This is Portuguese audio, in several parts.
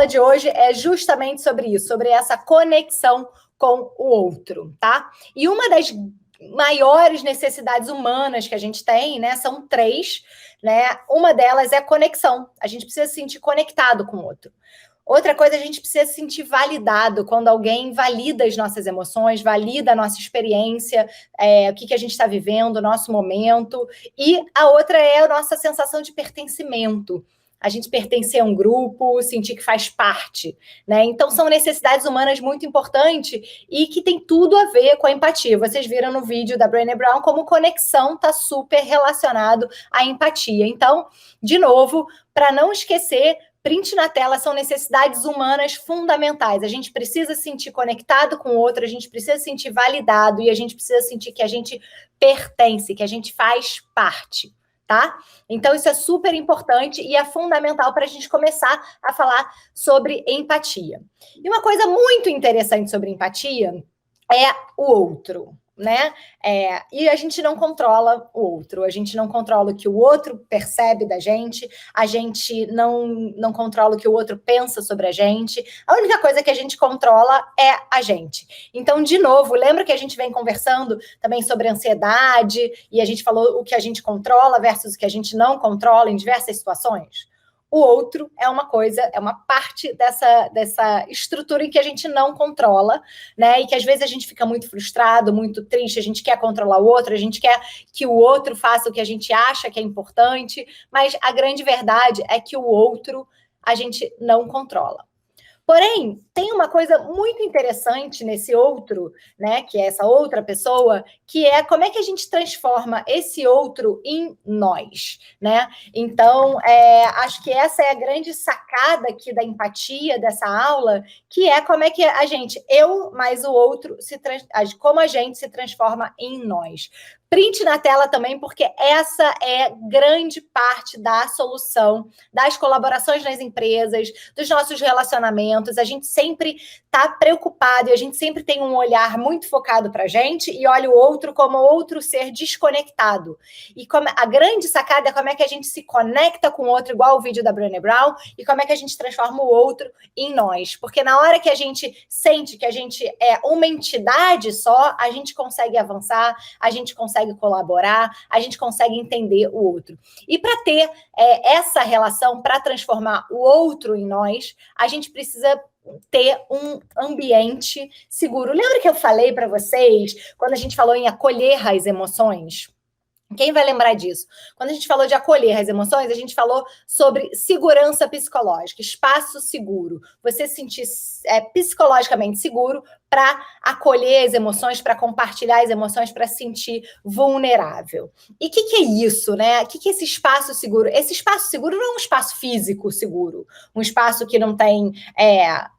aula de hoje é justamente sobre isso, sobre essa conexão com o outro, tá? E uma das maiores necessidades humanas que a gente tem, né, são 3, né? Uma delas é conexão. A gente precisa se sentir conectado com o outro. Outra coisa, a gente precisa se sentir validado quando alguém valida as nossas emoções, valida a nossa experiência, o que a gente está vivendo, o nosso momento. E a outra é a nossa sensação de pertencimento. A gente pertencer a um grupo, sentir que faz parte, né? Então, são necessidades humanas muito importantes e que tem tudo a ver com a empatia. Vocês viram no vídeo da Brené Brown como conexão está super relacionado à empatia. Então, de novo, para não esquecer, print na tela, são necessidades humanas fundamentais. A gente precisa se sentir conectado com o outro, a gente precisa se sentir validado e a gente precisa sentir que a gente pertence, que a gente faz parte, tá? Então, isso é super importante e é fundamental para a gente começar a falar sobre empatia. E uma coisa muito interessante sobre empatia é o outro, né? E a gente não controla o outro, a gente não controla o que o outro percebe da gente, a gente não controla o que o outro pensa sobre a gente, a única coisa que a gente controla é a gente. Então, de novo, lembra que a gente vem conversando também sobre ansiedade, e a gente falou o que a gente controla versus o que a gente não controla em diversas situações? O outro é uma coisa, é uma parte dessa estrutura em que a gente não controla, né? E que às vezes a gente fica muito frustrado, muito triste, a gente quer controlar o outro, a gente quer que o outro faça o que a gente acha que é importante, mas a grande verdade é que o outro a gente não controla. Porém, tem uma coisa muito interessante nesse outro, né, que é essa outra pessoa, que é como é que a gente transforma esse outro em nós, né? Então, acho que essa é a grande sacada aqui da empatia dessa aula, que é como é que a gente, eu mais o outro, como a gente se transforma em nós. Print na tela também, porque essa é grande parte da solução das colaborações nas empresas, dos nossos relacionamentos. A gente sempre está preocupado e a gente sempre tem um olhar muito focado para a gente e olha o outro como outro ser desconectado. E a grande sacada é como é que a gente se conecta com o outro, igual o vídeo da Brené Brown, e como é que a gente transforma o outro em nós. Porque na hora que a gente sente que a gente é uma entidade só, a gente consegue avançar, a gente consegue colaborar, a gente consegue entender o outro. E para ter essa relação, para transformar o outro em nós, a gente precisa ter um ambiente seguro. Lembra que eu falei para vocês, quando a gente falou em acolher as emoções? Quem vai lembrar disso? Quando a gente falou de acolher as emoções, a gente falou sobre segurança psicológica, espaço seguro. Você se sentir psicologicamente seguro para acolher as emoções, para compartilhar as emoções, para se sentir vulnerável. E o que é isso, né? O que é esse espaço seguro? Esse espaço seguro não é um espaço físico seguro, um espaço que não tem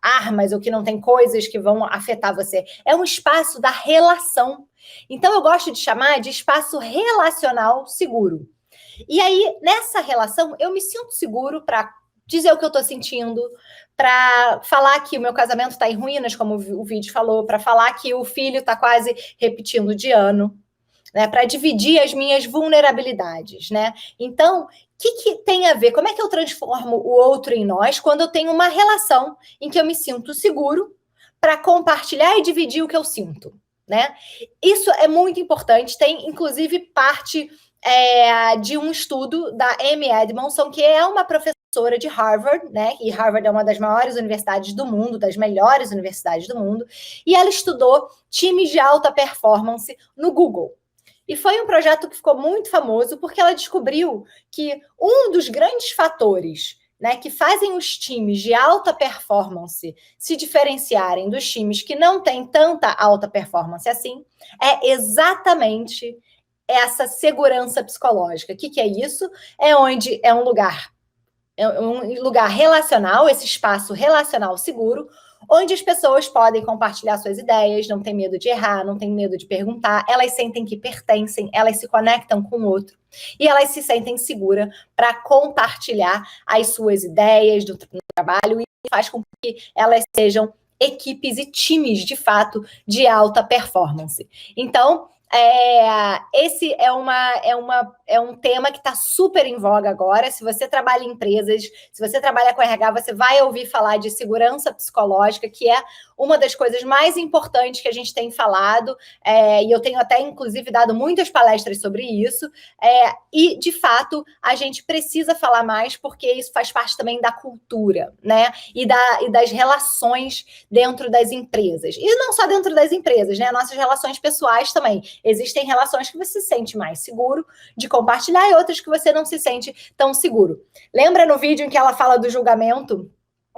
armas ou que não tem coisas que vão afetar você. É um espaço da relação. Então, eu gosto de chamar de espaço relacional seguro. E aí, nessa relação, eu me sinto seguro para dizer o que eu estou sentindo, para falar que o meu casamento está em ruínas, como o vídeo falou, para falar que o filho está quase repetindo de ano, né? Para dividir as minhas vulnerabilidades, né? Então, o que tem a ver? Como é que eu transformo o outro em nós quando eu tenho uma relação em que eu me sinto seguro para compartilhar e dividir o que eu sinto? Né? Isso é muito importante, tem inclusive parte de um estudo da Amy Edmondson, que é uma professora de Harvard, né? E Harvard é uma das maiores universidades do mundo, das melhores universidades do mundo, e ela estudou times de alta performance no Google. E foi um projeto que ficou muito famoso porque ela descobriu que um dos grandes fatores, né, que fazem os times de alta performance se diferenciarem dos times que não têm tanta alta performance assim, é exatamente essa segurança psicológica. O que é isso? É onde é um lugar relacional, esse espaço relacional seguro, onde as pessoas podem compartilhar suas ideias, não tem medo de errar, não tem medo de perguntar, elas sentem que pertencem, elas se conectam com o outro e elas se sentem seguras para compartilhar as suas ideias no trabalho e faz com que elas sejam equipes e times, de fato, de alta performance. Então, Esse é um tema que está super em voga agora. Se você trabalha em empresas, se você trabalha com RH, você vai ouvir falar de segurança psicológica, que é uma das coisas mais importantes que a gente tem falado, e eu tenho até, inclusive, dado muitas palestras sobre isso, e, de fato, a gente precisa falar mais, porque isso faz parte também da cultura, né? E das relações dentro das empresas. E não só dentro das empresas, né? Nossas relações pessoais também. Existem relações que você se sente mais seguro de compartilhar e outras que você não se sente tão seguro. Lembra no vídeo em que ela fala do julgamento?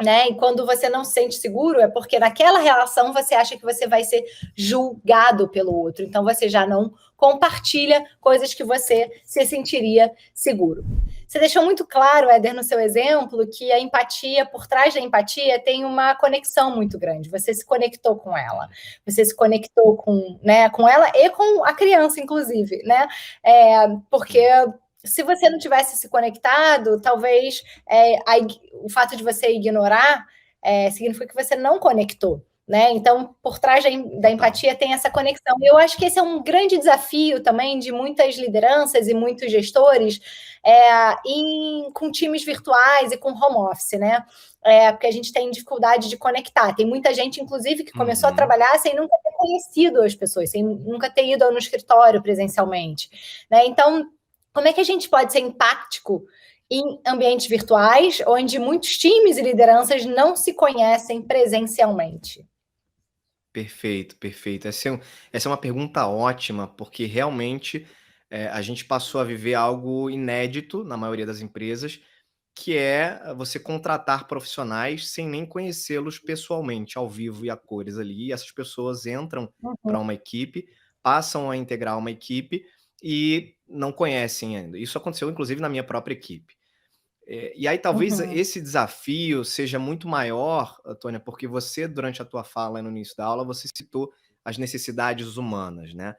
Né? E quando você não se sente seguro, é porque naquela relação você acha que você vai ser julgado pelo outro. Então você já não compartilha coisas que você se sentiria seguro. Você deixou muito claro, Éder, no seu exemplo, que a empatia, por trás da empatia, tem uma conexão muito grande. Você se conectou com ela. Você se conectou com ela e com a criança, inclusive, né? Porque se você não tivesse se conectado, talvez o fato de você ignorar significa que você não conectou. Né? Então, por trás da empatia tem essa conexão. E eu acho que esse é um grande desafio também de muitas lideranças e muitos gestores com times virtuais e com home office, né? Porque a gente tem dificuldade de conectar. Tem muita gente, inclusive, que começou a trabalhar sem nunca ter conhecido as pessoas, sem nunca ter ido no escritório presencialmente. Né? Então, como é que a gente pode ser empático em ambientes virtuais, onde muitos times e lideranças não se conhecem presencialmente? Perfeito, perfeito. Essa é uma pergunta ótima, porque realmente a gente passou a viver algo inédito na maioria das empresas, que é você contratar profissionais sem nem conhecê-los pessoalmente, ao vivo e a cores ali. E essas pessoas entram para uma equipe, passam a integrar uma equipe e não conhecem ainda. Isso aconteceu, inclusive, na minha própria equipe. E aí talvez esse desafio seja muito maior, Antônia, porque você, durante a tua fala no início da aula, você citou as necessidades humanas, né?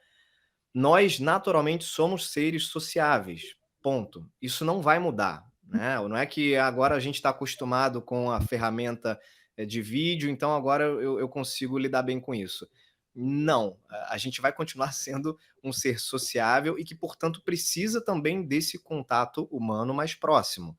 Nós, naturalmente, somos seres sociáveis, ponto. Isso não vai mudar, né? Não é que agora a gente está acostumado com a ferramenta de vídeo, então agora eu consigo lidar bem com isso. Não, a gente vai continuar sendo um ser sociável e que, portanto, precisa também desse contato humano mais próximo.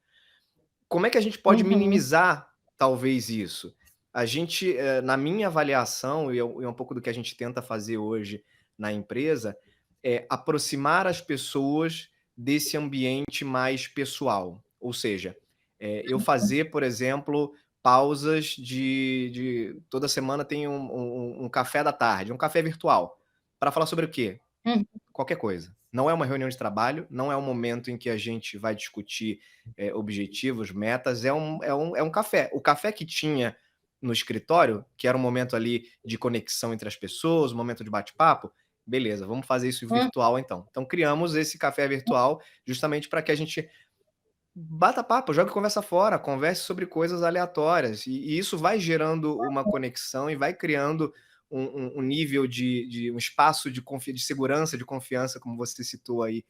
Como é que a gente pode minimizar, talvez, isso? A gente, na minha avaliação, e é um pouco do que a gente tenta fazer hoje na empresa, é aproximar as pessoas desse ambiente mais pessoal. Ou seja, eu fazer, por exemplo, pausas toda semana tem um café da tarde, um café virtual, para falar sobre o quê? Qualquer coisa. Não é uma reunião de trabalho, não é um momento em que a gente vai discutir objetivos, metas, é um café. O café que tinha no escritório, que era um momento ali de conexão entre as pessoas, um momento de bate-papo, beleza, vamos fazer isso virtual então. Então criamos esse café virtual justamente para que a gente bata papo, jogue conversa fora, converse sobre coisas aleatórias. E isso vai gerando uma conexão e vai criando um nível um espaço de segurança, de confiança, como você citou aí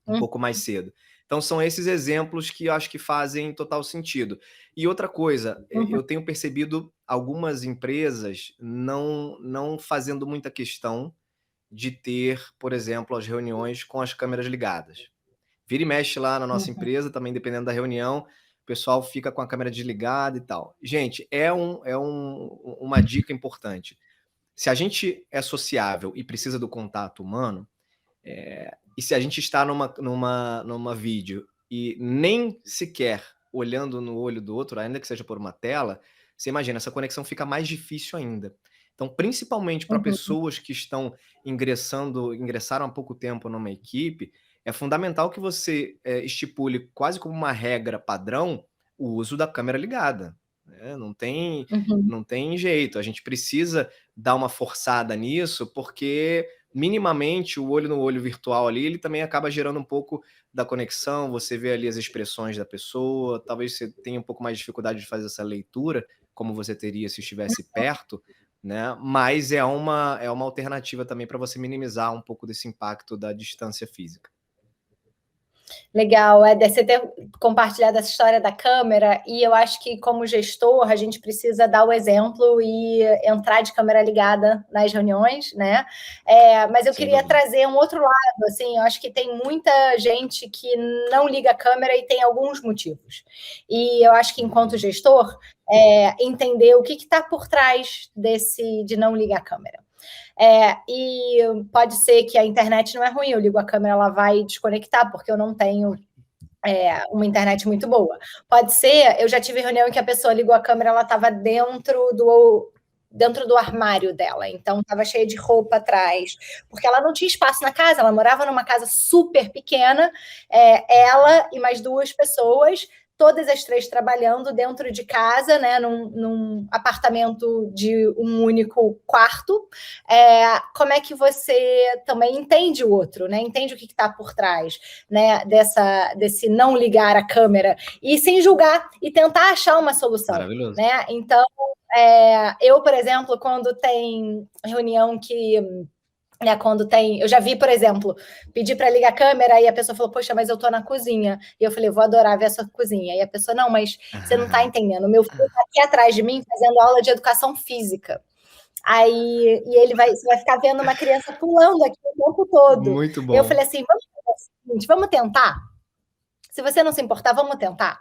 um pouco mais cedo. Então são esses exemplos que eu acho que fazem total sentido. E outra coisa, eu tenho percebido algumas empresas não fazendo muita questão de ter, por exemplo, as reuniões com as câmeras ligadas. Vira e mexe lá na nossa empresa, também dependendo da reunião, o pessoal fica com a câmera desligada e tal. Gente, uma dica importante. Se a gente é sociável e precisa do contato humano, e se a gente está numa vídeo e nem sequer olhando no olho do outro, ainda que seja por uma tela, você imagina, essa conexão fica mais difícil ainda. Então, principalmente para pessoas que ingressaram há pouco tempo numa equipe, é fundamental que você estipule quase como uma regra padrão o uso da câmera ligada. Né? Não tem jeito. A gente precisa dar uma forçada nisso, porque minimamente o olho no olho virtual ali, ele também acaba gerando um pouco da conexão, você vê ali as expressões da pessoa, talvez você tenha um pouco mais de dificuldade de fazer essa leitura, como você teria se estivesse perto, né? Mas é uma alternativa também para você minimizar um pouco desse impacto da distância física. Legal, você ter compartilhado essa história da câmera, e eu acho que, como gestor, a gente precisa dar o exemplo e entrar de câmera ligada nas reuniões, né? Mas eu Sem queria dúvida. trazer um outro lado, assim, eu acho que tem muita gente que não liga a câmera e tem alguns motivos. E eu acho que, enquanto Uhum. gestor, entender o que está por trás de não ligar a câmera. E pode ser que a internet não é ruim, eu ligo a câmera, ela vai desconectar, porque eu não tenho uma internet muito boa. Pode ser, eu já tive reunião em que a pessoa ligou a câmera, ela estava dentro do armário dela, então estava cheia de roupa atrás, porque ela não tinha espaço na casa, ela morava numa casa super pequena, ela e mais duas pessoas, todas as três trabalhando dentro de casa, né, num apartamento de um único quarto. Como é que você também entende o outro, né? Entende o que está por trás, né, desse não ligar a câmera, e sem julgar, e tentar achar uma solução, Maravilhoso. né? Então, eu, por exemplo, quando tem reunião que... quando tem... Eu já vi, por exemplo, pedir para ligar a câmera e a pessoa falou, poxa, mas eu tô na cozinha. E eu falei, vou adorar ver a sua cozinha. E a pessoa, não, mas você não tá entendendo. O meu filho tá aqui atrás de mim fazendo aula de educação física. Aí, você vai ficar vendo uma criança pulando aqui o tempo todo. Muito Eu bom. falei assim, vamos fazer o seguinte, vamos tentar? Se você não se importar, vamos tentar.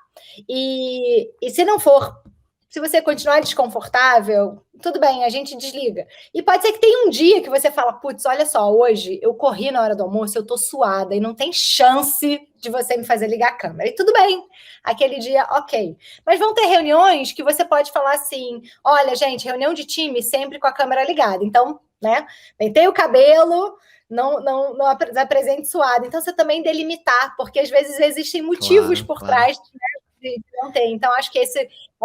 E se não for, se você continuar desconfortável, tudo bem, a gente desliga. E pode ser que tenha um dia que você fala, putz, olha só, hoje eu corri na hora do almoço, eu tô suada e não tem chance de você me fazer ligar a câmera. E tudo bem, aquele dia, ok. Mas vão ter reuniões que você pode falar assim, olha, gente, reunião de time sempre com a câmera ligada. Então, né, pentei o cabelo, não apresente suado. Então, você também delimitar, porque às vezes existem motivos Claro, por claro. trás, né, de não ter. Então, acho que é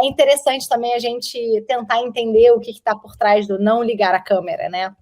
interessante também a gente tentar entender o que está por trás do não ligar a câmera, né?